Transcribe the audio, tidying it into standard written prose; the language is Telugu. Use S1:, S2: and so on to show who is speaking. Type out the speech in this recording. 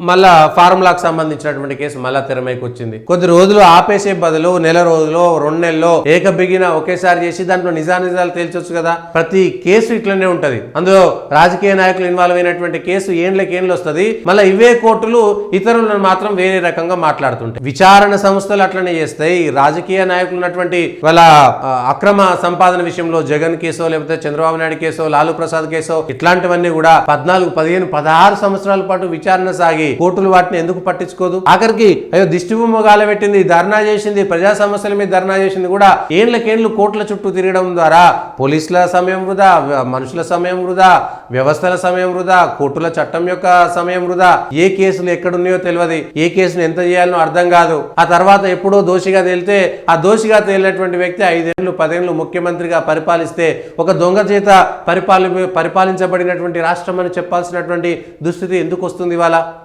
S1: మళ్ళా ఫార్ములాకు సంబంధించినటువంటి కేసు మళ్ళా తెరమైకి వచ్చింది. కొద్ది రోజులు ఆపేసే బదులు నెల రోజులు 2 నెలల్లో ఏకబిగిన ఒకేసారి చేసి దాంట్లో నిజానిజాలు తేల్చొచ్చు కదా. ప్రతి కేసు ఇట్లనే ఉంటది. అందులో రాజకీయ నాయకులు ఇన్వాల్వ్ అయినటువంటి కేసు ఏండ్లకేండ్లు వస్తుంది. మళ్ళీ ఇవే కోర్టులు ఇతరులను మాత్రం వేరే రకంగా మాట్లాడుతుంటాయి. విచారణ సంస్థలు అట్లనే చేస్తాయి. రాజకీయ నాయకులు ఉన్నటువంటి వాళ్ళ అక్రమ సంపాదన విషయంలో జగన్ కేసో లేకపోతే చంద్రబాబు నాయుడు కేసో లాలూ ప్రసాద్ కేసో ఇట్లాంటివన్నీ కూడా 14, 15, 16 సంవత్సరాల పాటు విచారణ సాగి కోర్టులు వాటిని ఎందుకు పట్టించుకోదు? ఆఖరికి అయ్యో దిష్టిబొమ్మ గాలబెట్టింది, ధర్నా చేసింది, ప్రజా సమస్యల మీద ధర్నా చేసింది కూడా ఏండ్లకేండ్లు కోర్టుల చుట్టూ తిరగడం ద్వారా పోలీసుల సమయం వృధా, మనుషుల సమయం వృధా, వ్యవస్థల సమయం వృధా, కోర్టుల చట్టం యొక్క సమయం వృధా. ఏ కేసులు ఎక్కడున్నాయో తెలియదు, ఏ కేసును ఎంత చేయాలనో అర్థం కాదు. ఆ తర్వాత ఎప్పుడో దోషిగా తేలితే ఆ దోషిగా తేలినటువంటి వ్యక్తి 5 ఏళ్ళు 10 ఏళ్ళు ముఖ్యమంత్రిగా పరిపాలిస్తే ఒక దొంగ చేత పరిపాలించబడినటువంటి రాష్ట్రం అని చెప్పాల్సినటువంటి దుస్థితి ఎందుకు వస్తుంది ఇవాళ?